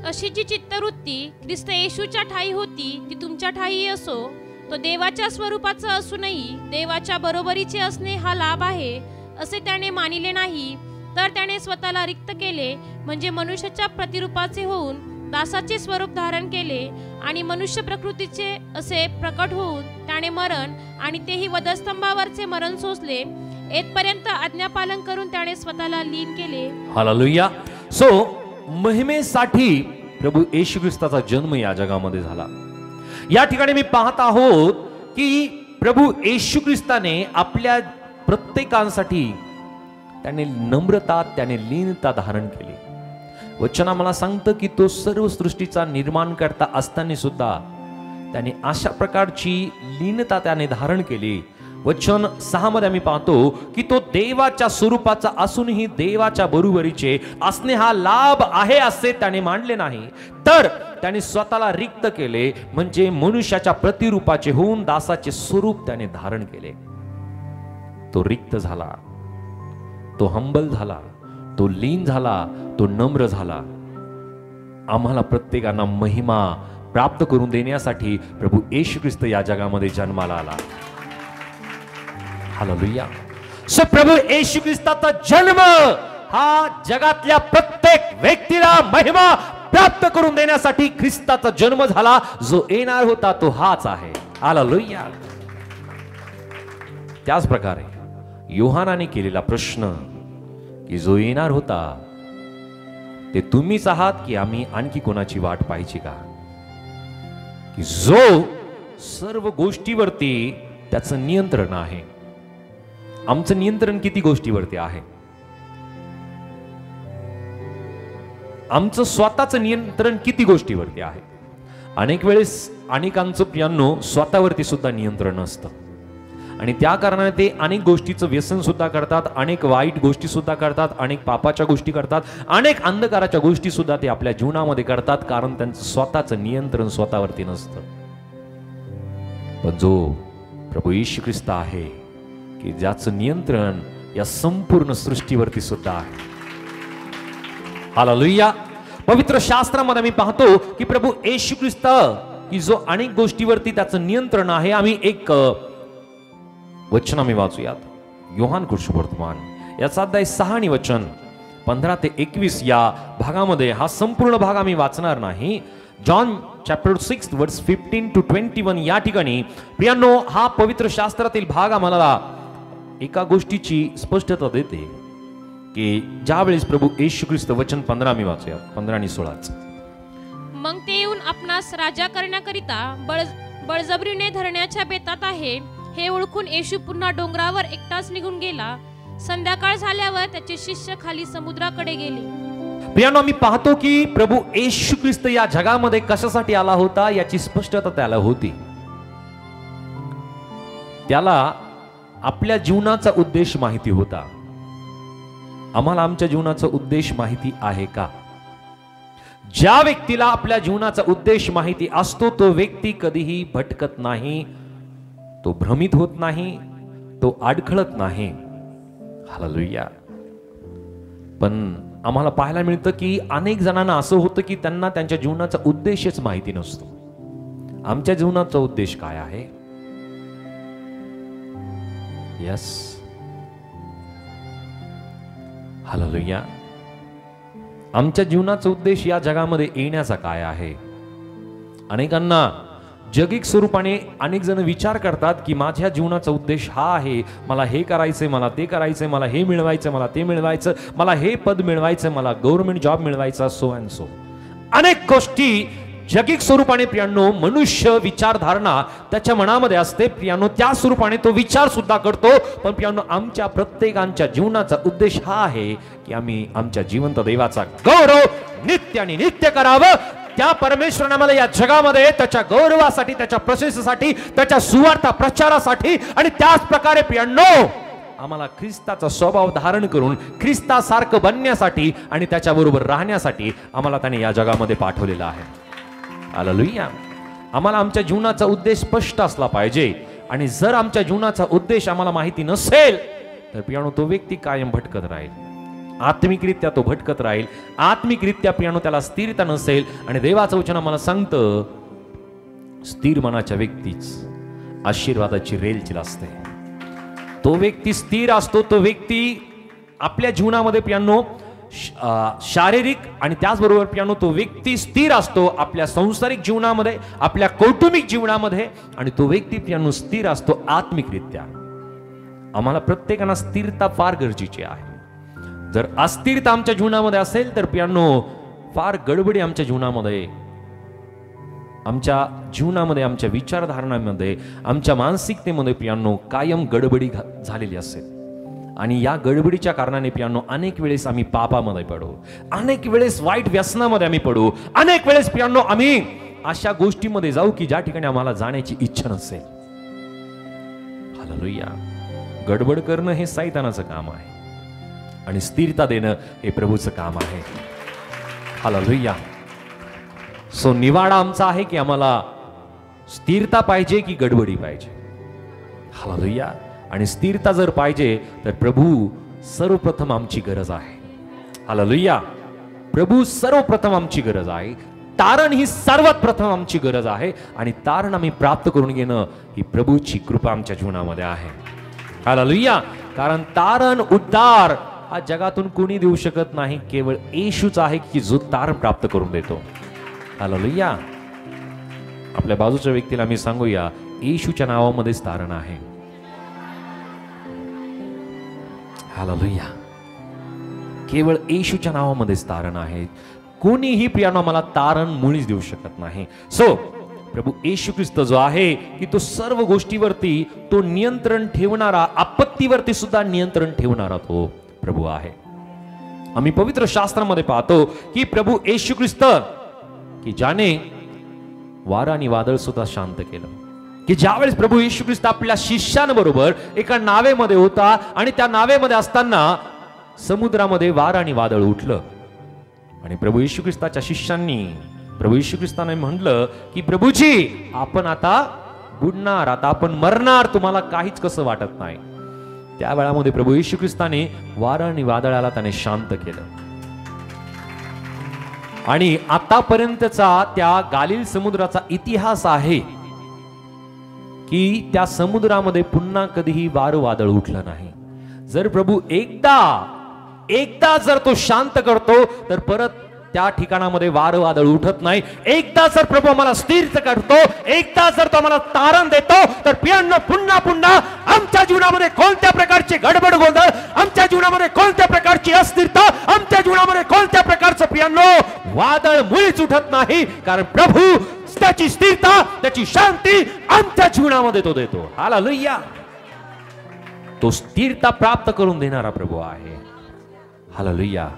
अशी जी चित्तवृत्ती ख्रिस्त येशूच्या ठायी होती ती तुमच्या ठायी असो. तो देवाच्या स्वरूपाचा असूनही देवाच्या बरोबरीचे असणे हा लाभ आहे असे त्याने मानिले नाही, तर त्याने स्वतःला रिक्त केले, म्हणजे मनुष्याच्या प्रतिरूपाचे होऊन दासाचे स्वरूप धारण केले आणि मनुष्य प्रकृतीचे असे प्रकट होऊन त्याने मरण आणि तेही वधस्तंभावरचे मरण सोसले. येथपर्यंत आज्ञापालन करून त्याने स्वतःला लीन केले. हालेलुया. सो महिमेसाठी प्रभू येशू ख्रिस्ताचा जन्म या जगामध्ये झाला. या ठिकाणी मी पाहत आहोत की प्रभू येशू ख्रिस्ताने आपल्या प्रत्येकांसाठी त्याने नम्रता, त्याने लीनता धारण केली. वचन मला सांगतं की तो सर्व सृष्टीचा निर्माण करता असताना सुद्धा त्याने अशा प्रकारची लीनता त्याने धारण केली. वचन 6 मध्ये आम्ही पाहतो की तो देवाच्या स्वरूपाचा असूनही देवाच्या बरोबरीचे असणे हा लाभ आहे असे त्याने मानले नाही, तर त्याने स्वतःला रिक्त केले, म्हणजे मनुष्याच्या प्रतिरूपाचे होऊन दासाचे स्वरूप त्याने धारण केले. तो रिक्त झाला, तो हंबल झाला, तो लीन झाला, तो नम्र झाला. आम्हाला प्रत्येकांना महिमा प्राप्त करून देण्यासाठी प्रभू येशू ख्रिस्त या जगामध्ये जन्माला आला. हालेलुया. सो प्रभू येशू ख्रिस्ताचा जन्म हा जगातल्या प्रत्येक व्यक्तीला महिमा प्राप्त करून देण्यासाठी ख्रिस्ताचा जन्म झाला. जो येणार होता तो हाच आहे. हालेलुया. त्याच प्रकारे योहानाने केलेला प्रश्न की जो येणार होता ते तुम्हीच आहात की आम्ही आणखी कोणाची वाट पाहिजे का, की जो सर्व गोष्टीवरती त्याचं नियंत्रण आहे. आमचं नियंत्रण किती गोष्टीवरती आहे? आमचं स्वतःचं नियंत्रण किती गोष्टीवरती आहे? अनेक वेळेस अनेकांचं प्रियांनो स्वतःवरती सुद्धा नियंत्रण नसतं आणि त्या कारणाने ते अनेक गोष्टीचं व्यसन सुद्धा करतात, अनेक वाईट गोष्टी सुद्धा करतात, अनेक पापाच्या गोष्टी करतात, अनेक अंधकाराच्या गोष्टी सुद्धा ते आपल्या जीवनामध्ये करतात, कारण त्यांचं स्वतःचं नियंत्रण स्वतःवरती नसतं. पण जो प्रभू येशू ख्रिस्त आहे की ज्याचं नियंत्रण या संपूर्ण सृष्टीवरती सुद्धा आहे. हालेलुया. पवित्र शास्त्रामध्ये आम्ही पाहतो की प्रभू येशू ख्रिस्त की जो अनेक गोष्टीवरती त्याचं नियंत्रण आहे. आम्ही एक वचन आम्ही वाचूयात. योहान कृष्णवर्तमान याचा अध्याय 6 आणि वचन 15 ते 21 या भागामध्ये, हा संपूर्ण भाग आम्ही वाचणार नाही. जॉन चॅप्टर 6 वर्स 15 to 21 या ठिकाणी प्रियांनो हा पवित्र शास्त्रातील भाग आम्हाला एका गोष्टीची स्पष्टता देते की ज्यावेळेस प्रभू येशू ख्रिस्त वचन 15 आम्ही वाचूया 15 आणि 16. मग ते येऊन आपणास राजा करण्याकरिता बळजबरीने धरण्याच्या बेतात आहे हे ओळखून येशू पुन्हा डोंगरावर एकटाच निघून गेला. संध्याकाळ झाल्यावर त्याचे शिष्य खाली समुद्राकडे गेले. प्रियांनो आम्ही पाहतो की प्रभू येशू ख्रिस्त या जगामध्ये कशासाठी आला होता याची स्पष्टता त्याला होती. त्याला आपल्या जीवनाचा उद्देश माहिती होता. आम्हाला आमच्या जीवनाचा उद्देश माहिती आहे का? ज्या व्यक्तीला आपल्या जीवनाचा उद्देश माहिती असतो तो व्यक्ती कधीही भटकत नाही, तो भ्रमित होत नाही, तो अडखळत नाही. हालेलुया. पण आम्हाला पाहायला मिळतं की अनेक जणांना असं होतं की त्यांना त्यांच्या जीवनाचा उद्देशच माहिती नसतो. आमच्या जीवनाचा उद्देश काय आहे? Yes, hallelujah. आमच्या जीवनाचा उद्देश या जगामध्ये येण्याचा काय आहे? अनेकांना जगिक स्वरूपाने अनेक जण विचार करतात की माझ्या जीवनाचा उद्देश हा आहे, मला हे करायचंय, मला ते करायचंय, मला हे मिळवायचं, मला ते मिळवायचं, मला हे पद मिळवायचं, मला गव्हर्नमेंट जॉब मिळवायचा, सो अँड सो. अनेक गोष्टी जगिक स्वरूपाने प्रियांनो मनुष्य विचारधारणा त्याच्या मनामध्ये असते प्रियांनो, त्या स्वरूपाने तो विचार सुद्धा करतो. पण प्रियांनो आमच्या प्रत्येकांच्या जीवनाचा उद्देश हा आहे की आम्ही आमच्या जिवंत देवाचा गौरव नित्य आणि नित्य करावं. त्या परमेश्वराने मला या जगामध्ये त्याच्या गौरवासाठी, त्याच्या प्रशंसेसाठी, त्याच्या सुवार्ता प्रचारासाठी आणि त्याच प्रकारे प्रियांनो आम्हाला ख्रिस्ताचा स्वभाव धारण करून ख्रिस्तासारखं बनण्यासाठी आणि त्याच्याबरोबर राहण्यासाठी आम्हाला त्याने या जगामध्ये पाठवलेलं आहे. हालेलुया. आम्हाला आमच्या जीवनाचा उद्देश स्पष्ट असला पाहिजे आणि जर आमच्या जीवनाचा उद्देश आम्हाला माहिती नसेल तर प्रियांनो तो व्यक्ती कायम भटकत राहील. आत्मिकरित्या तो भटकत राहील. आत्मिकरित्या प्रियांनो त्याला स्थिरता नसेल आणि देवाचं वचन आम्हाला सांगतं स्थिर मनाच्या व्यक्तीच आशीर्वादाची रेल असते. तो व्यक्ती स्थिर असतो. तो व्यक्ती आपल्या जीवनामध्ये प्रियांनो शारीरिक आणि त्याचबरोबर प्रियांनो तो व्यक्ती स्थिर असतो आपल्या सांसारिक जीवनामध्ये, आपल्या कौटुंबिक जीवनामध्ये आणि तो व्यक्ती प्रियांनो स्थिर असतो आत्मिकरित्या. आम्हाला प्रत्येकाला स्थिरता फार गरजेची आहे. जर अस्थिरता आमच्या जीवनामध्ये असेल तर प्रियांनो फार गडबडी आमच्या जीवनामध्ये, आमच्या विचारधारणामध्ये, आमच्या मानसिकतेमध्ये प्रियांनो कायम गडबडी झालेली असेल आणि या गडबडीच्या कारणाने प्रियांनो अनेक वेळेस आम्ही पापामध्ये पडू, अनेक वेळेस वाईट व्यसनामध्ये आम्ही पडू, अनेक वेळेस प्रियांनो आम्ही अशा गोष्टीमध्ये जाऊ की ज्या ठिकाणी आम्हाला जाण्याची इच्छा नसेल. हालेलुया. गडबड करणं हे सैतानाचं काम आहे आणि स्थिरता देणं हे प्रभूचं काम आहे. हालेलुया. सो निवाडा आमचा आहे की आम्हाला स्थिरता पाहिजे की गडबडी पाहिजे. हालेलुया. आणि स्थिरता जर पाहिजे तर प्रभू सर्वप्रथम आमची गरज आहे. हालेलुया. प्रभू सर्वप्रथम आमची गरज आहे. तारण ही सर्वात प्रथम आमची गरज आहे आणि तारण आम्ही प्राप्त करून घेणं ही प्रभूची कृपा आमच्या जीवनामध्ये आहे. हालेलुया. कारण तारण उद्धार हा जगातून कोणी देऊ शकत नाही, केवळ येशूच आहे की जो तारण प्राप्त करून देतो. हालेलुया. आपल्या बाजूच्या व्यक्तीला आम्ही सांगूया येशूच्या नावामध्येच तारण आहे. हालेलुया. केवळ येशूच्या नावामध्येच तारण आहे. कोणीही प्रियानो मला तारण मुळीच देऊ शकत नाही. सो प्रभू येशू ख्रिस्त जो आहे की तो सर्व गोष्टीवरती तो नियंत्रण ठेवणारा, आपत्तीवरती सुद्धा नियंत्रण ठेवणारा तो प्रभू आहे. आम्ही पवित्र शास्त्रामध्ये पाहतो की प्रभू येशू ख्रिस्त की ज्याने वारा आणि वादळ सुद्धा शांत केलं, की ज्यावेळेस प्रभू येशू ख्रिस्त आपल्या शिष्यांबरोबर एका नावेमध्ये होता आणि त्या नावेमध्ये असताना समुद्रामध्ये वारा आणि वादळ उठलं आणि प्रभू येशू ख्रिस्ताच्या शिष्यांनी प्रभू येशू ख्रिस्ताने म्हटलं की प्रभूजी आपण आता बुडणार, आता आपण मरणार, तुम्हाला काहीच कसं वाटत नाही. त्या वेळामध्ये प्रभू येशू ख्रिस्ताने वारा आणि वादळाला त्याने शांत केलं आणि आतापर्यंतचा त्या गालिल समुद्राचा इतिहास आहे की त्या समुद्रामध्ये पुन्हा कधीही वारं वादळ उठलं नाही. जर प्रभू एकदा जर तो शांत करतो तर परत त्या ठिकाणामध्ये वारं वादळ उठत नाही. एकदा जर प्रभू आम्हाला स्थिर करतो, एकदा जर तो आम्हाला तारण देतो तर प्रियांनो पुन्हा पुन्हा आमच्या जीवनामध्ये कोणत्या प्रकारची गडबड गोंधळ, आमच्या जीवनामध्ये कोणत्या प्रकारची अस्थिरता, आमच्या जीवनामध्ये कोणत्या प्रकारचं प्रियांनो वादळ मुळीच उठत नाही. कारण प्रभू त्याची स्थिरता, त्याची शांती आमच्या जीवनामध्ये तो देतो. हालेलुया. तो स्थिरता प्राप्त करून देणारा प्रभू आहे. हालेलुया.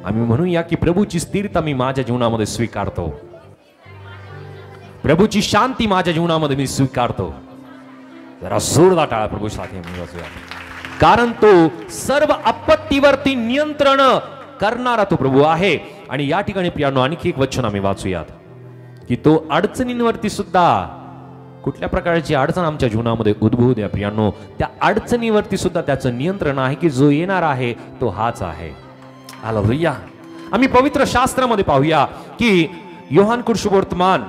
आम्ही म्हणूया की प्रभूची स्थिरता मी माझ्या जीवनामध्ये स्वीकारतो, प्रभूची शांती माझ्या जीवनामध्ये मी स्वीकारतो. जरा जोरदार टाळा प्रभू साठी वाजूया. कारण तो सर्व आपत्तीवरती नियंत्रण करणारा तो प्रभू आहे. आणि या ठिकाणी प्रियांनो आणखी एक वचन आम्ही वाचूयात की तो अडचणींवरती सुद्धा, कुठल्या प्रकारची अडचण आमच्या जीवनामध्ये उद्भवू द्या प्रियांनो, त्या अडचणीवरती सुद्धा त्याचं नियंत्रण आहे की जो येणार आहे तो हाच आहे. हालेलुया. आम्ही पवित्र शास्त्रामध्ये पाहूया की योहान कुशवर्तमान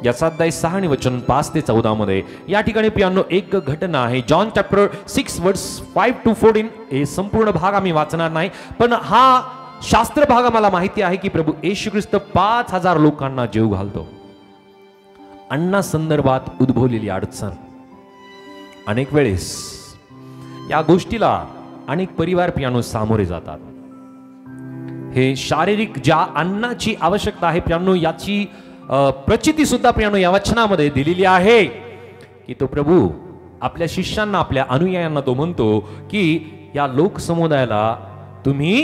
याचा अध्याय 6 आणि वचन 5 ते 14 मध्ये या ठिकाणी प्रियांनो एक घटना आहे. जॉन चॅप्टर 6 वर्स 5 to 14. हे संपूर्ण भाग आम्ही वाचणार नाही, पण हा शास्त्र भाग आम्हाला माहिती आहे की प्रभू येशू ख्रिस्त 5000 लोकांना जेव घालतो. अन्ना संदर्भात उद्भवलेली अडचण, अनेक वेळेस या गोष्टीला अनेक परिवार प्रियांनो सामोरे जातात. हे शारीरिक ज्या अन्नाची आवश्यकता आहे प्रियांनो याची प्रचिती सुद्धा प्रियांनो या वचनामध्ये दिलेली आहे की तो प्रभू आपल्या शिष्यांना, आपल्या अनुयायांना तो म्हणतो की या लोकसमुदायाला तुम्ही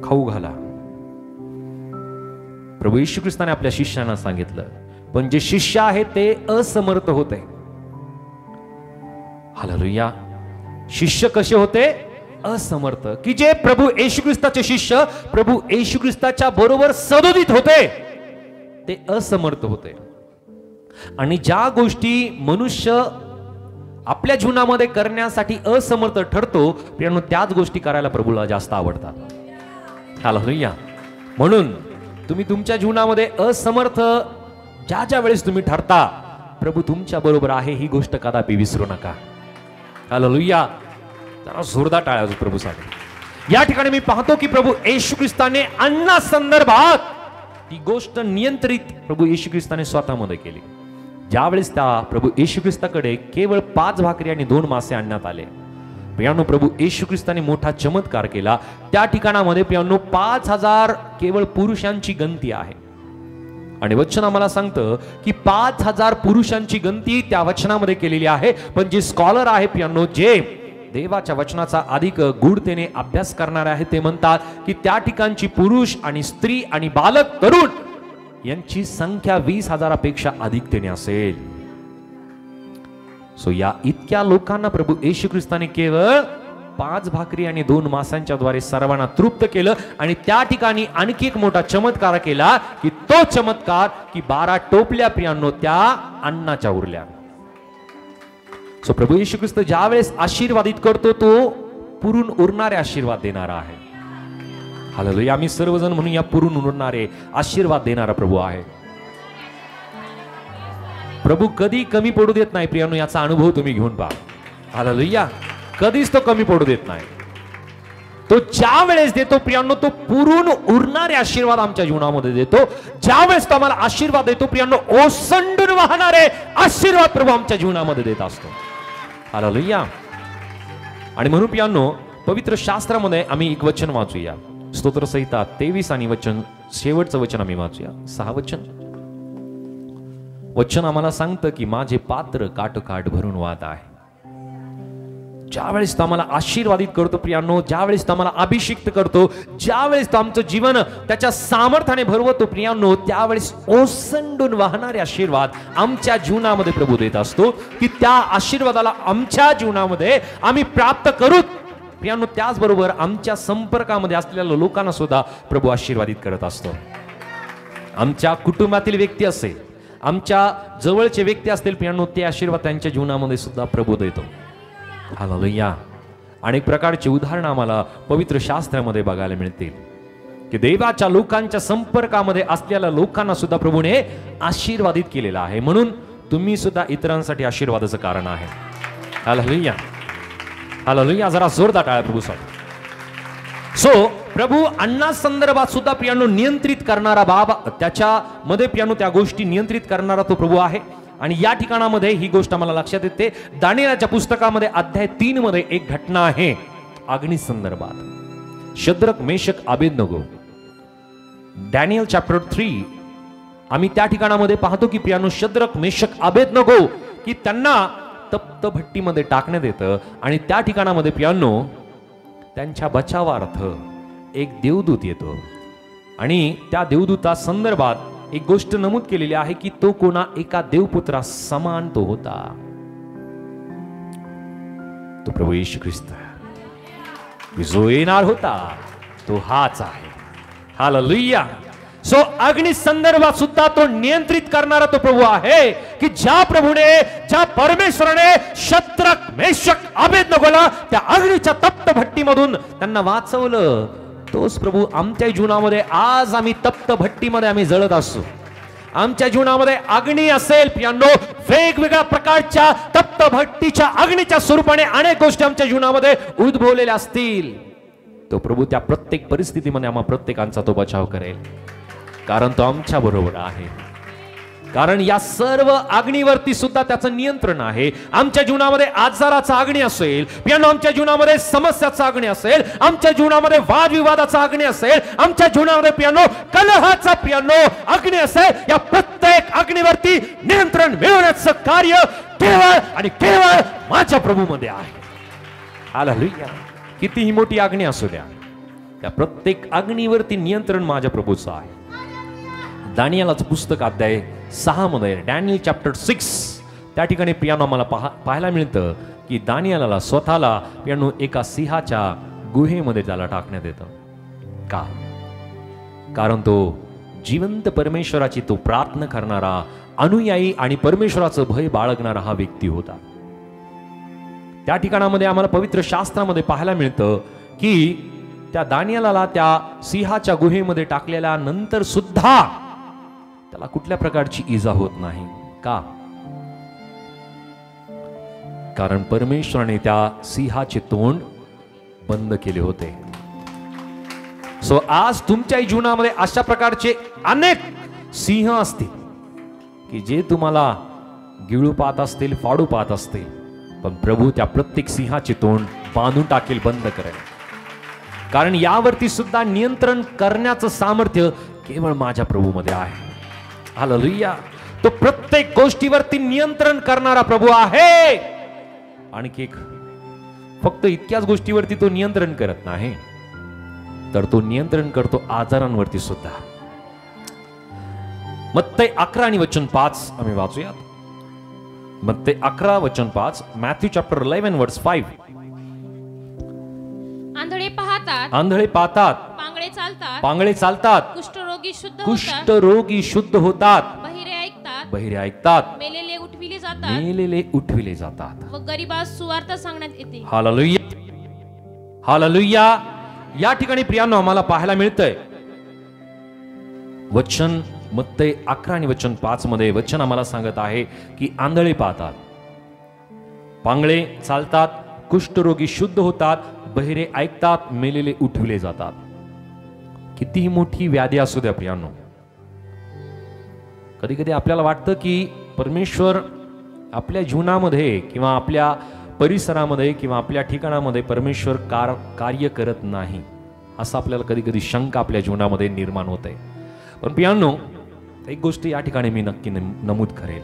खाऊ घाला. प्रभू येशू ख्रिस्ताने आपल्या शिष्यांना सांगितलं, पण जे शिष्य आहेत ते असमर्थ होते. हालेलुया. शिष्य कसे होते? असमर्थ. की जे प्रभू येशू ख्रिस्ताचे शिष्य प्रभू येशू ख्रिस्ताच्या बरोबर सदोदित होते ते असमर्थ होते. आणि ज्या गोष्टी मनुष्य आपल्या जीवनामध्ये करण्यासाठी असमर्थ ठरतो प्रियांनो, त्याच गोष्टी करायला प्रभूला जास्त आवडतात. हालेलुया. म्हणून तुम्ही तुमच्या जीवनामध्ये असमर्थ ज्या वेळेस तुम्ही ठरता, प्रभू तुमच्या बरोबर आहे ही गोष्ट कदापि विसरू नका. हालेलुया. जरा जोरदार टाळ्या प्रभूसाठी. या ठिकाणी मी पाहतो की प्रभू येशू ख्रिस्ताने अन्ना संदर्भात ती गोष्ट नियंत्रित प्रभू येशू ख्रिस्ताने स्वतःमध्ये केली. ज्यावेळेस त्या प्रभू येशू ख्रिस्ताकडे केवळ 5 भाकरी आणि 2 मासे आणण्यात आले, प्रियांनो प्रभू येशू ख्रिस्ताने मोठा चमत्कार केला. त्या ठिकाणामध्ये प्रियांनो 5000 केवळ पुरुषांची गणती आहे. आणि वचन आम्हाला सांगतं की 5000 पुरुषांची गणती त्या वचनामध्ये केलेली आहे. पण जे स्कॉलर आहे प्रियांनो, जे देवाच्या वचनाचा अधिक गूढतेने अभ्यास करणारे आहेत, ते म्हणतात की त्या ठिकाणची पुरुष आणि स्त्री आणि बालक तरुण यांची संख्या 20,000पेक्षा अधिकतेने असेल. सो या इतक्या लोकांना प्रभू येशू ख्रिस्ताने केवळ 5 भाकरी आणि 2 मासांच्या द्वारे सर्वांना तृप्त केलं. आणि त्या ठिकाणी आणखी एक मोठा चमत्कार केला की तो चमत्कार की 12 टोपल्या प्रियांनो त्या अन्नाच्या उरल्या. सो प्रभू येशू ख्रिस्त ज्या वेळेस आशीर्वादित करतो तो पुरून उरणारे आशीर्वाद देणारा आहे. हालेलुया. आम्ही सर्वजण म्हणून या पुरून उरणारे आशीर्वाद देणारा प्रभू आहे. प्रभू कधी कमी पडू देत नाही प्रियांनो, याचा अनुभव तुम्ही घेऊन पहा. हालेलुया. कधीच तो कमी पडू देत नाही. तो ज्या वेळेस देतो प्रियांनो, तो पुरून उरणारे आशीर्वाद आमच्या जीवनामध्ये देतो. ज्या वेळेस तो आम्हाला आशीर्वाद देतो प्रियांनो, ओसंडून वाहणारे आशीर्वाद प्रभू आमच्या जीवनामध्ये देत असतो. हालेलुया. आणि म्हणून प्रियांनो, पवित्र शास्त्रामध्ये आम्ही एक वचन वाचूया, स्तोत्रसंहिता 23 आणि वचन, शेवटचं वचन आम्ही वाचूया, 6 वचन. वचन आम्हाला सांगतं की माझे पात्र काठोकाठ भरून वाहत आहे. ज्यावेळेस तो आम्हाला आशीर्वादित करतो प्रियांनो, ज्यावेळेस तो आम्हाला अभिषिक्त करतो, ज्यावेळेस तो आमचं जीवन त्याच्या सामर्थ्याने भरवतो प्रियांनो, त्यावेळेस ओसंडून वाहणारे आशीर्वाद आमच्या जीवनामध्ये प्रभू देत असतो, की त्या आशीर्वादाला आमच्या जीवनामध्ये आम्ही प्राप्त करू प्रियांनो. त्याचबरोबर आमच्या संपर्कामध्ये असलेल्या लोकांना सुद्धा प्रभू आशीर्वादित करत असतो. आमच्या कुटुंबातील व्यक्ती असेल, आमच्या जवळचे व्यक्ती असतील प्रियांनो, ते आशीर्वाद त्यांच्या जीवनामध्ये सुद्धा प्रभू देतो. हालेलुया. अनेक प्रकारचे उदाहरण आम्हाला पवित्र शास्त्रामध्ये बघायला मिळतील की देवाच्या लोकांच्या संपर्कामध्ये असलेल्या लोकांना सुद्धा प्रभूने आशीर्वादित केलेलं आहे. म्हणून तुम्ही सुद्धा इतरांसाठी आशीर्वादाचं कारण आहे. Hallelujah, hallelujah. जरा जोरदार टाळ्या प्रभूसाठी. सो प्रभू अन्ना संदर्भात सुद्धा प्रियांनो नियंत्रित करणारा बाबा, त्याच्यामध्ये प्रियांनो त्या गोष्टी नियंत्रित करणारा तो प्रभू आहे. आणि या ठिकाणामध्ये ही गोष्ट आम्हाला लक्षात येते. दानिएलच्या पुस्तकामध्ये अध्याय 3 मध्ये एक घटना आहे अग्नी संदर्भात. Shadrach, Meshach, Abednego, Daniel chapter 3. आम्ही त्या ठिकाणामध्ये पाहतो की प्रियांनो, शद्रक, मेशक, अबेदनगो की त्यांना तप्त भट्टीमध्ये टाकण्यात येतं. आणि त्या ठिकाणामध्ये प्रियांनो त्यांच्या बचावार्थ एक देवदूत येतो. आणि त्या देवदूता संदर्भात एक गोष्ट नमूद केलेली आहे की तो कोणा एका देवपुत्रा समान तो होता. तो प्रभू येशू ख्रिस्त जो येणार होता तो हाच आहे. हालेलुया. सो अग्नि संदर्भात सुद्धा तो नियंत्रित करणारा तो प्रभू आहे की ज्या प्रभूने, ज्या परमेश्वराने शद्रक, मेशक, अबेदनगोला त्या अग्नीच्या तप्त भट्टीमधून त्यांना वाचवलं, तोच प्रभू आमच्या जीवनामध्ये आज आम्ही तप्त भट्टीमध्ये आम्ही जळत असतो. आमच्या जीवनामध्ये अग्नी असेल प्रियांनो, वेगवेगळ्या प्रकारच्या तप्त भट्टीच्या अग्नीच्या स्वरूपाने अनेक गोष्टी आमच्या जीवनामध्ये उद्भवलेल्या असतील. तो प्रभू त्या प्रत्येक परिस्थितीमध्ये आम्हा प्रत्येकांचा तो बचाव करेल, कारण तो आमच्या बरोबर आहे. कारण या सर्व अग्नीवरती सुद्धा त्याचं नियंत्रण आहे. आमच्या जीवनामध्ये आजाराचा अग्नी असेल प्रियांनो, आमच्या जीवनामध्ये समस्याचा अग्नी असेल, आमच्या जीवनामध्ये वादविवादाचा अग्नी असेल, आमच्या जीवनामध्ये प्रियांनो कलहाचा प्रियांनो अग्नी असेल, या प्रत्येक अग्नीवरती नियंत्रण मिळवण्याचं कार्य केवळ आणि केवळ माझ्या प्रभूमध्ये आहे. हालेलुया. कितीही मोठी अग्नी असू द्या, त्या प्रत्येक अग्नीवरती नियंत्रण माझ्या प्रभूचं आहे. दानिएलचं पुस्तक अध्याय 6 मध्ये, डॅनियल चॅप्टर 6, त्या ठिकाणी प्रियांनो आम्हाला पाहायला मिळतं की दानिएलला स्वतःला प्रियांनो एका सिंहाच्या गुहेमध्ये त्याला टाकण्यात येतं. का? कारण तो जिवंत परमेश्वराची तो प्रार्थना करणारा, अनुयायी आणि परमेश्वराचं भय बाळगणारा हा व्यक्ती होता. त्या ठिकाणामध्ये आम्हाला पवित्र शास्त्रामध्ये पाहायला मिळतं की त्या दानिएलला त्या सिंहाच्या गुहेमध्ये टाकलेल्या नंतर सुद्धा त्याला कुठल्या प्रकारची इजा होत नाही. का? कारण परमेश्वराने त्या सिंहाचे तोंड बंद केले होते. सो आज तुमच्या जीवनामध्ये अशा प्रकारचे अनेक सिंह असतील की जे तुम्हाला गिळू पाहत असतील, फाडू पाहत असतील, पण प्रभू त्या प्रत्येक सिंहाचे तोंड बांधून टाकेल, बंद करेल. कारण यावरती सुद्धा नियंत्रण करण्याचं सामर्थ्य केवळ माझ्या प्रभूमध्ये आहे. हालेलुया. तो प्रत्येक गोष्टीवरती नियंत्रण करणारा प्रभू आहे. आणखी एक, फक्त इतक्याच गोष्टीवरती तो नियंत्रण करत नाही, तर तो नियंत्रण करतो आजारांवरती सुद्धा. मत्तई 11 आणि वचन 5 आम्ही वाचूयात. मत्तई 11 वचन 5, मॅथ्यू चॅप्टर 11 वर्स 5. आंधळे पाहतात, आंधळे पाहतात, पांगळे चालतात, पांगळे चालतात, कुष्ठरोगी शुद्ध होतात, कुष्ठरोगी शुद्ध होतात, बहिरे ऐकतात, बहिरे ऐकतात, मेलेले उठविले जातात, मेलेले उठविले जातात, व गरिबास सुवार्ता सांगण्यात येते. Hallelujah, hallelujah. या ठिकाणी प्रियांनो आम्हाला पाहायला मिळतंय वचन मत्तई 11 आणि वचन 5 मध्ये वचन आम्हाला सांगत आहे की आंधळे पाहतात, पांगळे चालतात, कुष्ठरोगी शुद्ध होतात, बहिरे ऐकतात, मेलेले उठविले जातात. कितीही मोठी व्याधी असू द्या प्रियांनो, कधी कधी आपल्याला वाटतं की परमेश्वर आपल्या जीवनामध्ये किंवा आपल्या परिसरामध्ये किंवा आपल्या ठिकाणामध्ये परमेश्वर कार्य करत नाही, असं आपल्याला कधी कधी शंका आपल्या जीवनामध्ये निर्माण होते. पण प्रियांनो, एक गोष्ट या ठिकाणी मी नक्की नमूद करेल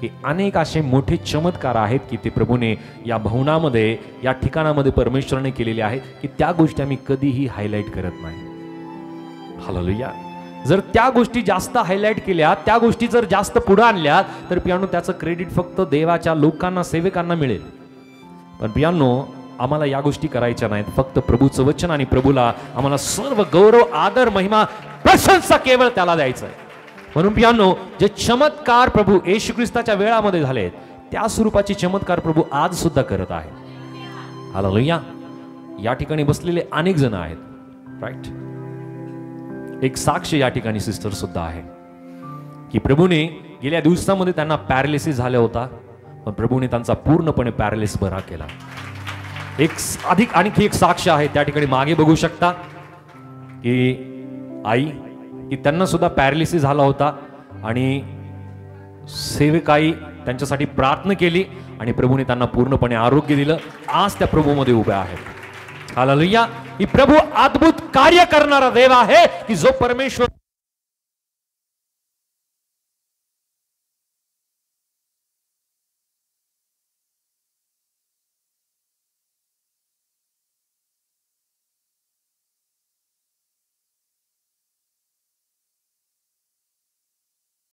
की अनेक असे मोठे चमत्कार आहेत की ते प्रभूने या भवनामध्ये, या ठिकाणामध्ये परमेश्वराने केलेले आहेत की त्या गोष्टी आम्ही कधीही हायलाइट करत नाही. हालेलुया. जर त्या गोष्टी जास्त हायलाइट केल्या, त्या गोष्टी जर जास्त पुढे आणल्या, तर प्रियांनो त्याचं क्रेडिट फक्त देवाच्या लोकांना, सेवकांना मिळेल. पण प्रियांनो, आम्हाला या गोष्टी करायच्या नाहीत. फक्त प्रभूचं वचन आणि प्रभूला आम्हाला सर्व गौरव, आदर, महिमा, प्रशंसा केवळ त्याला द्यायचं आहे. म्हणून प्रियांनो, जे चमत्कार प्रभू येशू ख्रिस्ताच्या वेळामध्ये झालेत, त्या स्वरूपाचे चमत्कार प्रभू आज सुद्धा करत आहे. हालेलुया. या ठिकाणी बसलेले अनेक जण आहेत, राईट. एक साक्ष या ठिकाणी सिस्टर सुद्धा आहे की प्रभूने गेल्या दिवसामध्ये त्यांना पॅरालिसिस झाला होता, पण प्रभूने त्यांचा पूर्णपणे पॅरालिसिस बरा केला. आणखी एक साक्ष आहे, त्या ठिकाणी मागे बघू शकता की आई की त्यांना सुद्धा पॅरालिसिस झाला होता आणि सेवकाई त्यांच्यासाठी प्रार्थना केली आणि प्रभूने त्यांना पूर्णपणे आरोग्य दिलं. आज त्या प्रभूमध्ये उभ्या आहेत. हालेलुया. ही प्रभू अद्भुत कार्य करणारा देव आहे की जो परमेश्वर